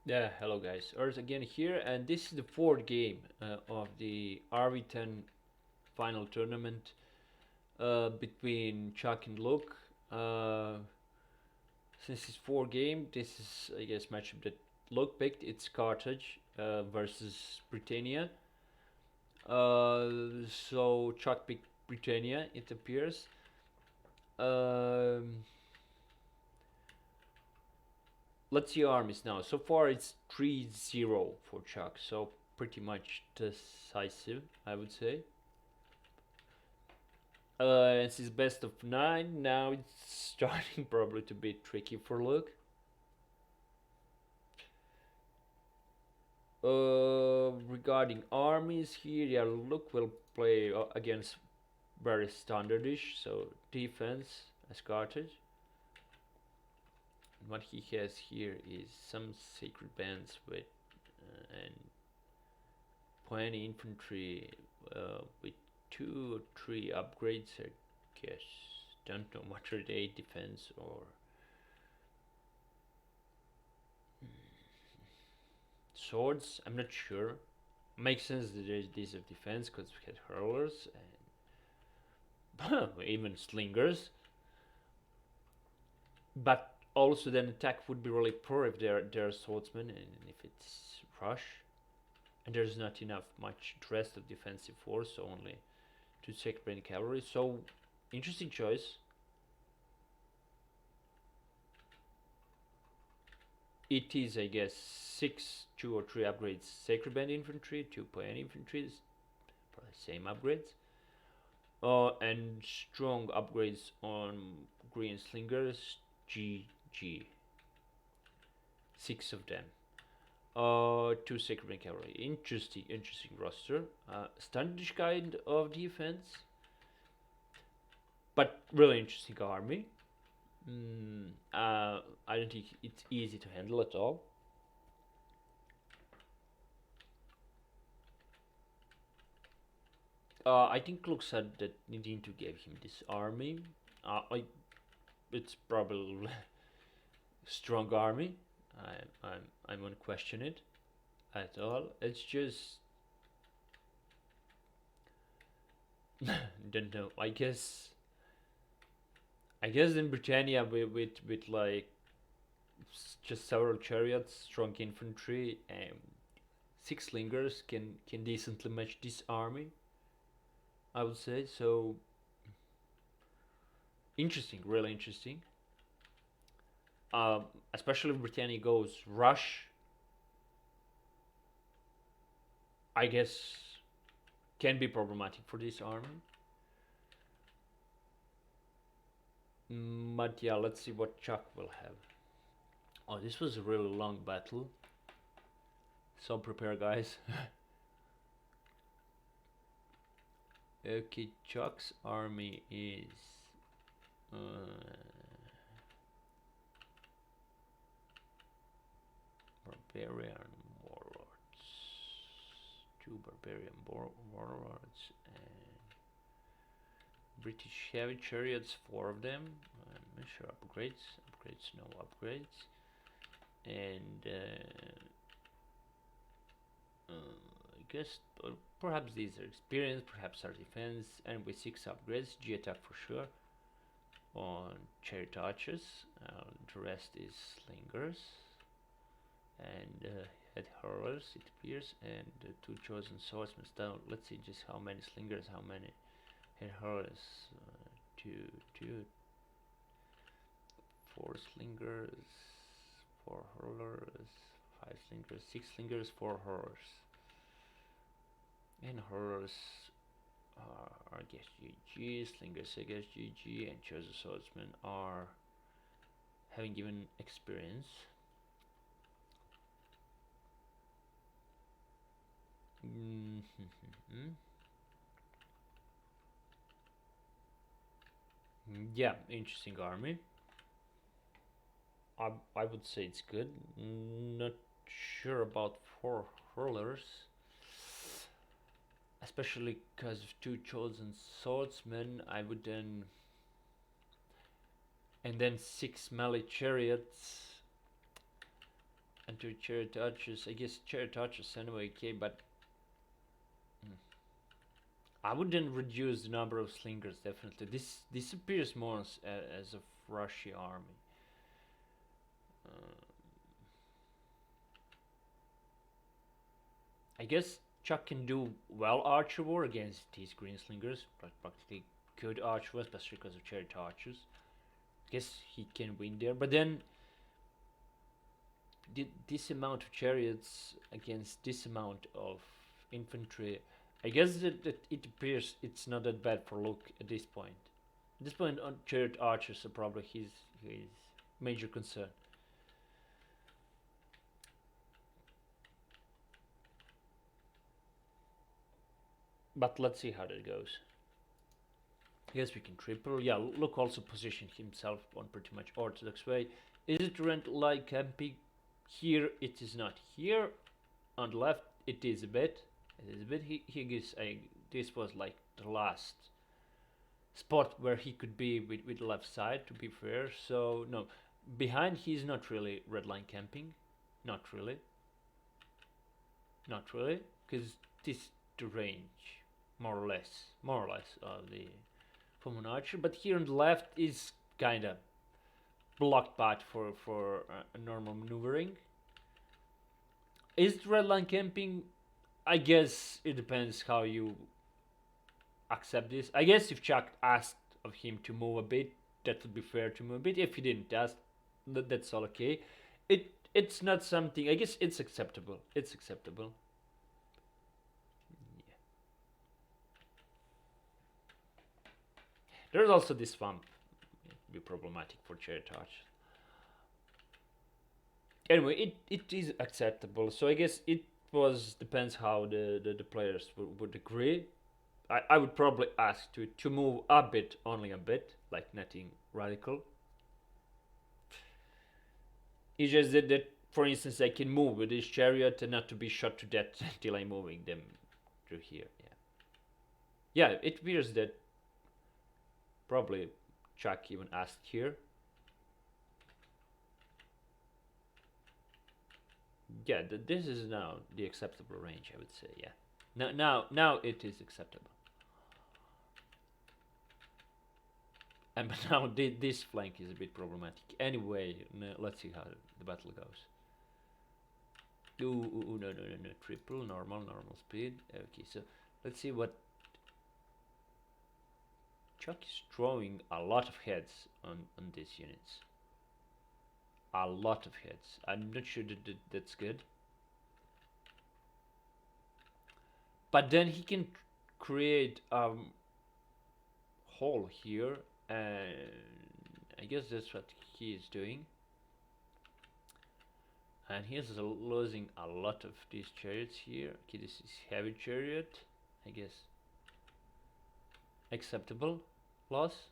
Yeah, hello guys. Earth again here, and this is the fourth game of the RV10 final tournament between Chuck and Luke. Uh, since it's four game, this is I guess matchup that Luke picked. It's Carthage versus Britannia. So Chuck picked Britannia. It appears. Um, let's see armies now. So far it's 3-0 for Chuck. So pretty much decisive, I would say. It's his best of 9. Now it's starting probably to be tricky for Luke. Regarding armies here, yeah, Luke will play against very standardish, so defense as Carthage. And what he has here is some sacred bands with and 20 infantry with 2 or 3 upgrades, I guess. Don't know what are they, defense or swords. I'm not sure. Makes sense that there's these of defense because we had hurlers and even slingers. But also then attack would be really poor if they're swordsmen and if it's rush. And there's not enough much rest of defensive force, so only 2 second brain cavalry. So interesting choice. It is, I guess, 6, 2 or 3 upgrades Sacred Band infantry, 2 plain infantry, probably same upgrades. And strong upgrades on green slingers, GG. 6 of them. 2 Sacred Band cavalry. Interesting roster. Standardish kind of defense, but really interesting army. I don't think it's easy to handle at all. I think Luke said that Nintendo gave him this army. It's probably strong army. I won't question it at all. It's just don't know. I guess in Britannia with like just several chariots, strong infantry, and 6 slingers can decently match this army. I would say so. Interesting, really interesting. Especially if Britannia goes rush. I guess can be problematic for this army. But yeah, let's see what Chuck will have. Oh, this was a really long battle. So prepare, guys. Okay, Chuck's army is barbarian warlords, 2 barbarian warlords, and British heavy chariots, 4 of them. I'm not sure upgrades, no upgrades, and I guess perhaps these are experience, perhaps are defense, and with 6 upgrades, G attack for sure. On chariot archers, the rest is slingers and head hurlers, it appears, and 2 chosen swordsmen. Now let's see just how many slingers, how many head hurlers. 2, 4 slingers, 4 hurlers, 5 slingers, 6 slingers, 4 hurlers. And hurlers are, I guess, GG, slingers, I guess, GG, and chosen swordsmen are having given experience. Yeah, interesting army. I would say it's good. Not sure about 4 hurlers, especially because of 2 chosen swordsmen. I would then, and then 6 melee chariots, and into chariot archers. I guess chariot archers anyway, okay, but I wouldn't reduce the number of slingers. Definitely, this appears more as a Russia army. Uh, I guess Chuck can do well archer war against these green slingers, but practically good archer war, especially because of chariot archers. Guess he can win there, but then this amount of chariots against this amount of infantry, I guess that it appears it's not that bad for Luke at this point. At this point, on chariot archers are probably his major concern. But let's see how that goes. Yes, we can triple. Yeah, Luke also positioned himself on pretty much orthodox way. Is it rent like camping? Here it is not. Here on the left it is a bit. It is a bit. He gives a. This was like the last spot where he could be with the left side. To be fair, so no, behind he's not really red line camping. Not really. Not really, because this the range, more or less of the from an archer. But here on the left is kinda blocked path for a normal maneuvering. Is it red line camping? I guess it depends how you accept this. I guess if Chuck asked of him to move a bit, that would be fair to move a bit. If he didn't ask, that's all okay. It's not something. I guess it's acceptable. It's acceptable. Yeah. There's also this swamp. It would be problematic for chariot arch. Anyway, it is acceptable. So I guess it was depends how the players would agree. I would probably ask to move a bit, only a bit, like nothing radical. It's just that for instance, I can move with this chariot and not to be shot to death until I'm moving them through here. Yeah, it appears that probably Chuck even asked here. Yeah, this is now the acceptable range, I would say. Yeah, now it is acceptable. And but now this flank is a bit problematic. Anyway, let's see how the battle goes. Ooh, no, triple, normal speed. Okay, so let's see what Chuck is throwing a lot of heads on these units. A lot of heads. I'm not sure that's good. But then he can create a hole here, and I guess that's what he is doing. And he's losing a lot of these chariots here. Okay, this is heavy chariot, I guess. Acceptable loss.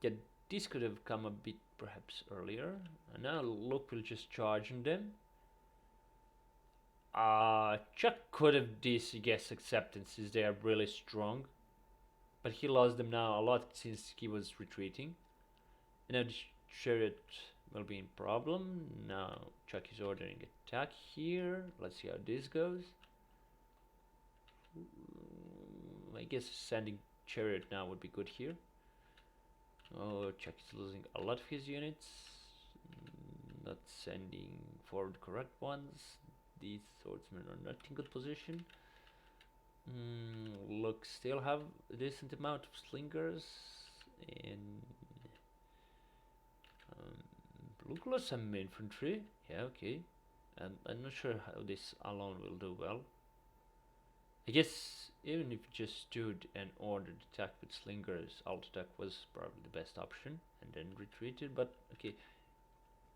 Yeah, this could have come a bit perhaps earlier. And now Luke will just charge on them. Chuck could have this, I guess, acceptances. They are really strong. But he lost them now a lot since he was retreating. And now the chariot will be in problem. Now Chuck is ordering attack here. Let's see how this goes. I guess sending chariot now would be good here. Oh, Chuck is losing a lot of his units. Not sending forward correct ones. These swordsmen are not in good position. Look, still have a decent amount of slingers. And Luke lost some infantry. Yeah, okay. And I'm not sure how this alone will do well. I guess even if you just stood and ordered attack with slingers, alt attack was probably the best option, and then retreated. But okay,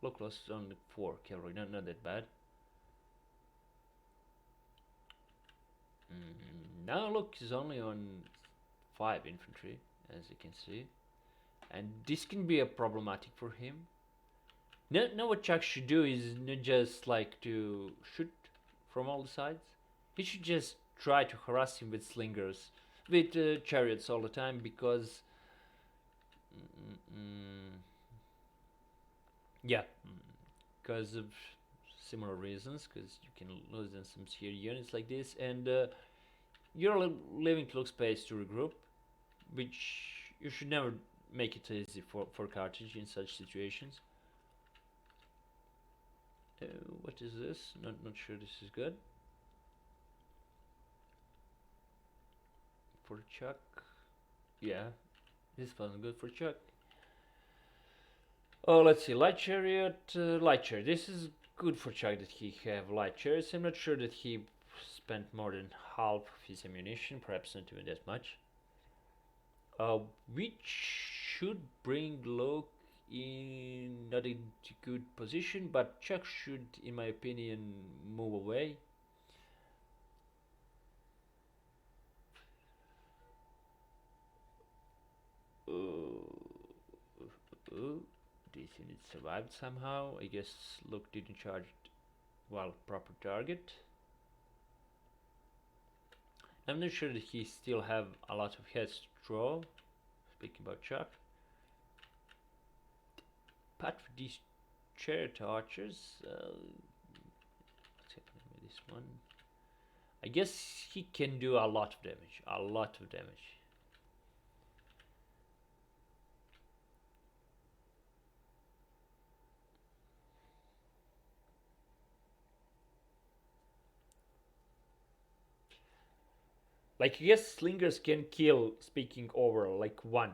Luke lost only 4 cavalry, not that bad. Now Luke is only on 5 infantry, as you can see, and this can be a problematic for him. Now what Chuck should do is not just like to shoot from all the sides. He should just try to harass him with slingers, with chariots all the time, because yeah, because of similar reasons, because you can lose in some tier units like this, and you're leaving clock space to regroup, which you should never make it easy for Carthage in such situations. What is this? Not sure this is good. For Chuck. Yeah, this wasn't good for Chuck. Oh, let's see. Light Chariot. Light Chariot. This is good for Chuck that he have Light Chariots. I'm not sure that he spent more than half of his ammunition, perhaps not even that much. Which should bring Luke in not in good position, but Chuck should, in my opinion, move away. This unit survived somehow. I guess Luke didn't charge proper target. I'm not sure that he still have a lot of heads to draw. Speaking about Chuck. But for these chariot archers, what's happening with this one? I guess he can do a lot of damage. A lot of damage. Like, yes, slingers can kill, speaking over, like one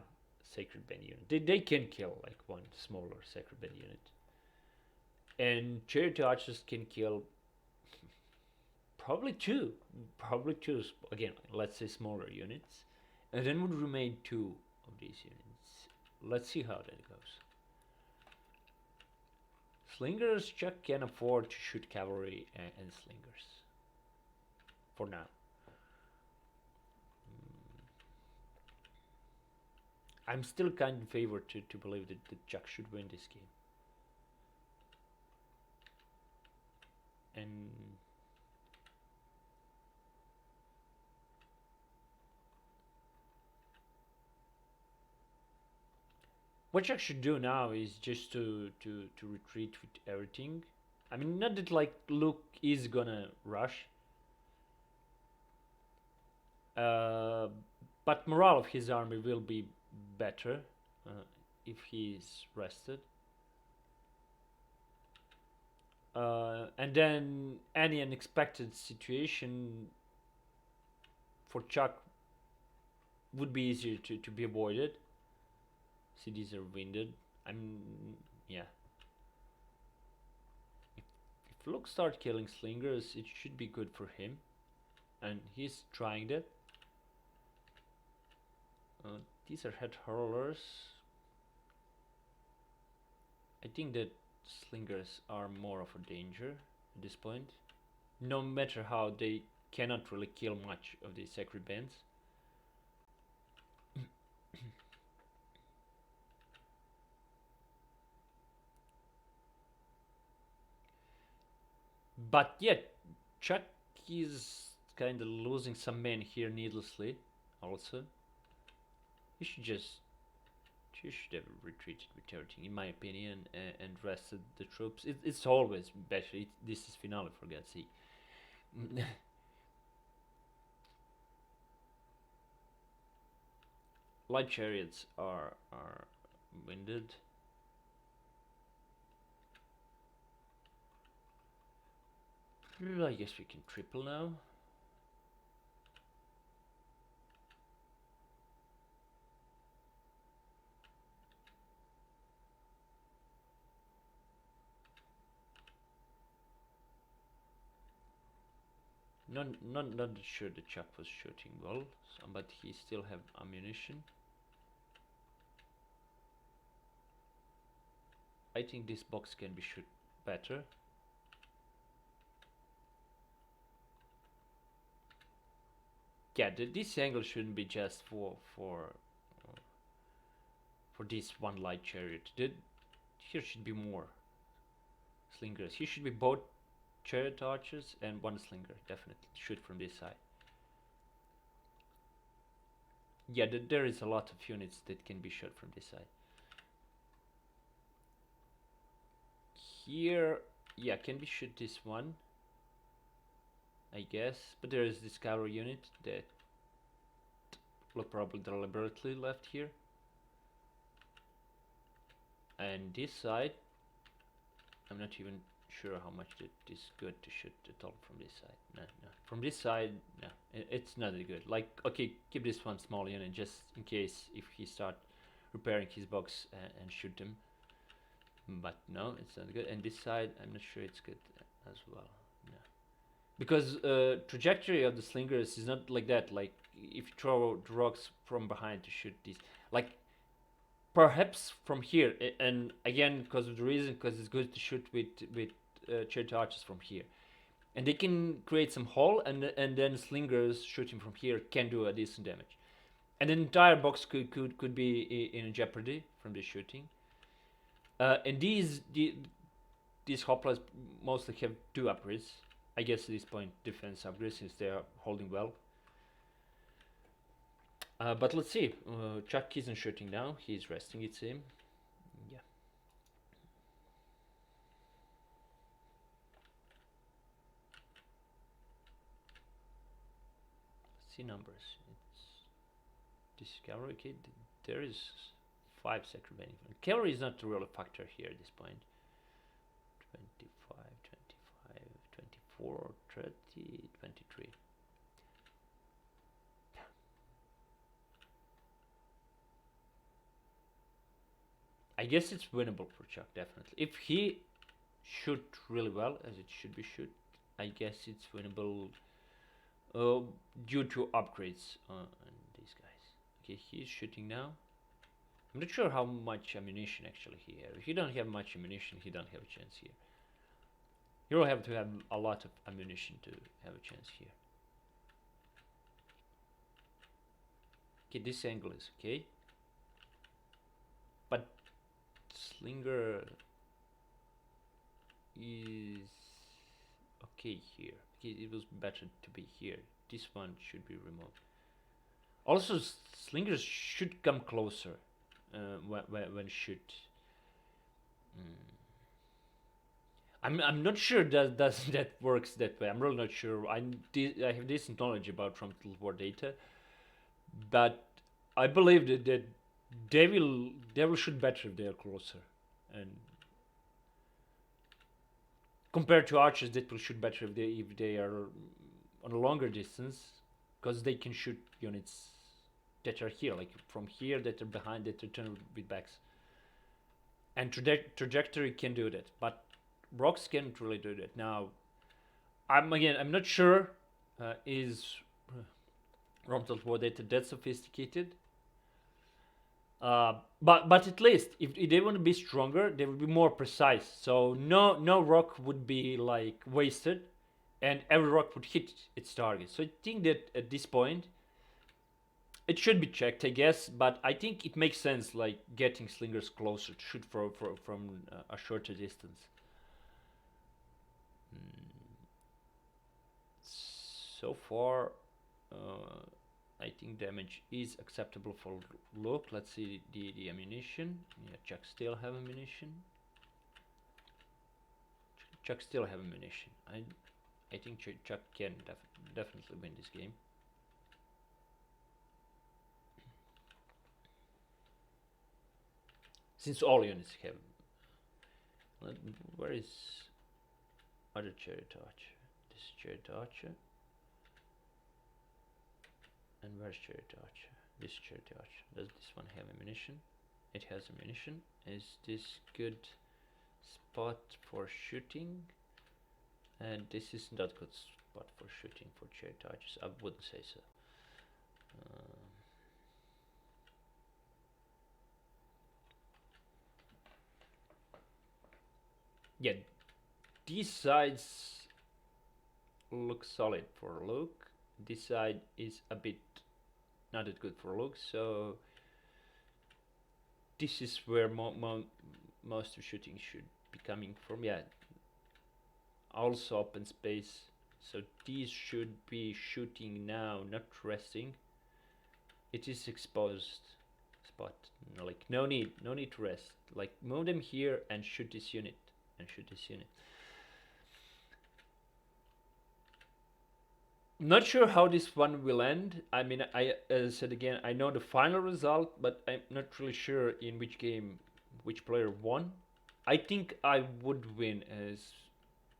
Sacred Band unit. They can kill like one smaller Sacred Band unit. And Chariot Archers can kill probably two. Probably two, again, let's say smaller units. And then would remain two of these units. Let's see how that goes. Slingers, Chuck can afford to shoot cavalry and slingers. For now. I'm still kind of in favor to believe that Chuck should win this game. And what Chuck should do now is just to retreat with everything. I mean, not that like Luke is gonna rush, but morale of his army will be better if he is rested. And then any unexpected situation for Chuck would be easier to be avoided. See, these are winded. Yeah. If Luke starts killing slingers, it should be good for him. And he's trying that. These are head hurlers. I think that slingers are more of a danger at this point. No matter how, they cannot really kill much of the sacred bands. But yet, Chuck is kind of losing some men here needlessly. Also, he should have retreated with everything, in my opinion, and rested the troops. It's always better. This is finale, for God's sake. Light chariots are winded. I guess we can triple now. Not sure the Chuck was shooting well, but he still have ammunition. I think this box can be shot better. Yeah, this angle shouldn't be just for this one light chariot. Here should be more slingers. Here should be both chariot archers and one slinger. Definitely shoot from this side. Yeah, there is a lot of units that can be shot from this side. here, yeah, can we shoot this one? I guess, but there is this cavalry unit that look probably deliberately left here. And this side, I'm not even sure how much it is good to shoot at all from this side. No, no. From this side, no, it's not that good. Like, okay, keep this one small unit just in case if he start repairing his box and shoot them. But no, it's not good. And this side, I'm not sure it's good as well. No, because trajectory of the slingers is not like that. Like if you throw the rocks from behind to shoot these, like perhaps from here, and again because of the reason, because it's good to shoot with chariot archers from here, and they can create some hole, and then slingers shooting from here can do a decent damage, and the entire box could be in jeopardy from this shooting. And these hoplites mostly have 2 upgrades. I guess at this point defense upgrades since they are holding well. But let's see. Chuck isn't shooting now. He's resting, it seems. Yeah. Let's see numbers. This cavalry kid. There is 5 sacred benefit. Cavalry is not the real factor here at this point. 25, 25, 24, 30, 23. I guess it's winnable for Chuck, definitely. If he shoot really well, as it should be shoot, I guess it's winnable due to upgrades on these guys. Okay, he's shooting now. I'm not sure how much ammunition actually he has. If you don't have much ammunition, he don't have a chance here. You will have to have a lot of ammunition to have a chance here. Okay, this angle is okay. But Slinger is okay here. It was better to be here. This one should be removed. Also, slingers should come closer when shoot. I'm not sure that works that way. I'm really not sure. I have decent knowledge about Trump War data, but I believe that they will shoot better if they are closer, and compared to archers that will shoot better if they are on a longer distance, because they can shoot units that are here, like from here, that are behind, that return with backs, and trajectory can do that, but rocks can't really do that. Now, I'm not sure is Romtel War data that sophisticated. But at least if they want to be stronger, they will be more precise. So no rock would be like wasted, and every rock would hit its target. So I think that at this point, it should be checked, I guess. But I think it makes sense, like getting slingers closer to shoot from a shorter distance. So far, I think damage is acceptable for look. Let's see the ammunition. Yeah, Chuck still have ammunition. Chuck still have ammunition. I think Chuck can definitely win this game. Since all units have. Where is other chariot archer? This is chariot archer. And where's chariot archer? This chariot archer. Does this one have ammunition? It has ammunition. Is this good spot for shooting? And this is not good spot for shooting for chariot archers. I wouldn't say so. Yeah, these sides look solid for look. This side is a bit not that good for look, so this is where most of shooting should be coming from. Yeah, also open space, so these should be shooting now, not resting. It is exposed spot, like no need to rest. Like move them here and shoot this unit and shoot this unit. Not sure how this one will end. I mean, as I said again, I know the final result, but I'm not really sure in which game which player won. I think I would win as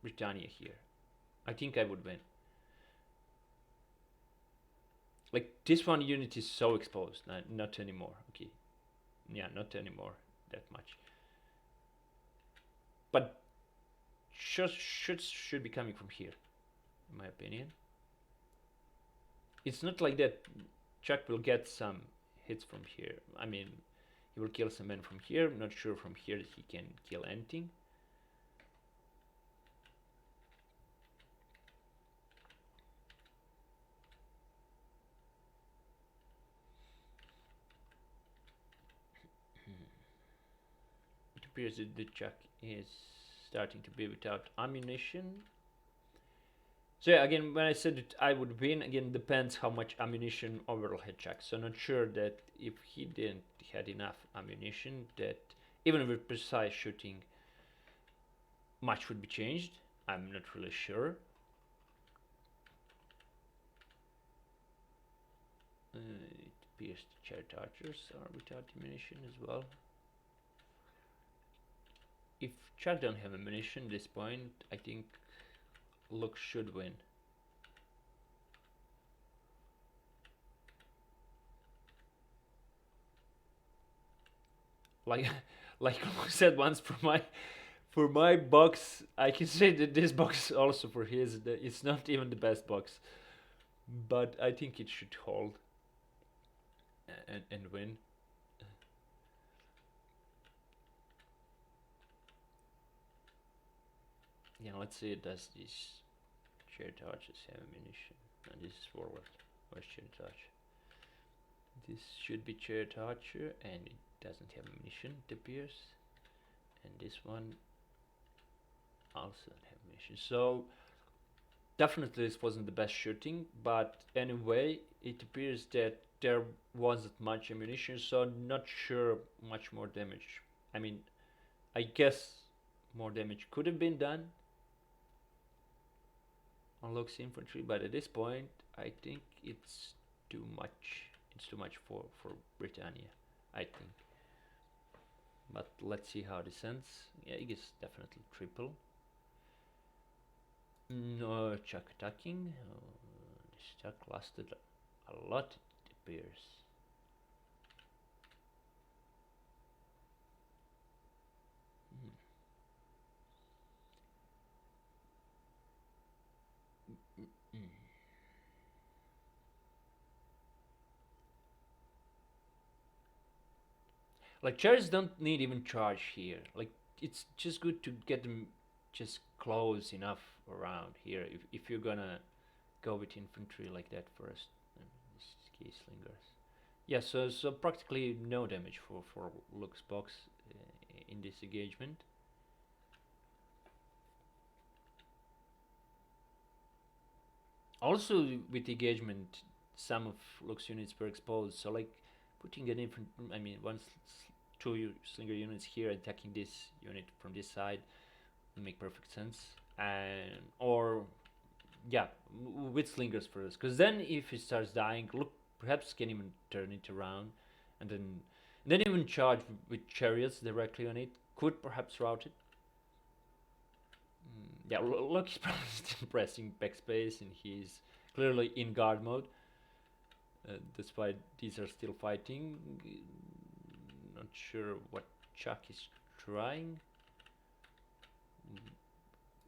Britannia here. I think I would win. Like this one unit is so exposed. Not anymore. Okay, yeah, not anymore that much. But should be coming from here, in my opinion. It's not like that. Chuck will get some hits from here. I mean, he will kill some men from here. I'm not sure from here that he can kill anything. It appears that the Chuck is starting to be without ammunition. So yeah, again, when I said that I would win, again, depends how much ammunition overall had Chuck. So not sure that if he didn't had enough ammunition, that even with precise shooting, much would be changed. I'm not really sure. It appears the chariot archers are without ammunition as well. If Chuck don't have ammunition at this point, I think Luke should win. Like I said once, for my box, I can say that this box also for his. It's not even the best box, but I think it should hold and win. Yeah, let's see. Does this chariot archers have ammunition? And this is forward. Where's chariot archer? This should be chariot archer, and it doesn't have ammunition, it appears. And this one also doesn't have ammunition. So definitely this wasn't the best shooting, but anyway, it appears that there wasn't much ammunition, so not sure much more damage. I mean, I guess more damage could have been done on Luke's infantry, but at this point, I think it's too much. It's too much for Britannia, I think. But let's see how this ends. Yeah, it is definitely triple. No Chuck attacking. This Chuck lasted a lot, it appears. Like chariots don't need even charge here. Like it's just good to get them just close enough around here. If you're gonna go with infantry like that first, these key slingers. Yeah, so practically no damage for Luke's box in this engagement. Also with engagement, some of Luke's units were exposed. So like putting an infant, I mean, two slinger units here attacking this unit from this side would make perfect sense. And or yeah, with slingers first, because then if he starts dying, Luke perhaps can even turn it around, and then even charge with chariots directly on it. Could perhaps route it. Yeah, Luke is probably still pressing backspace, and he's clearly in guard mode. That's why these are still fighting. Not sure what Chuck is trying.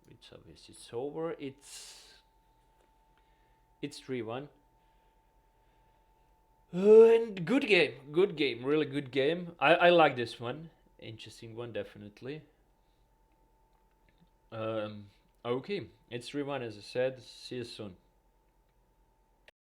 It's obvious it's over. It's 3-1. And good game, really good game. I like this one. Interesting one, definitely. Okay, it's 3-1 as I said. See you soon.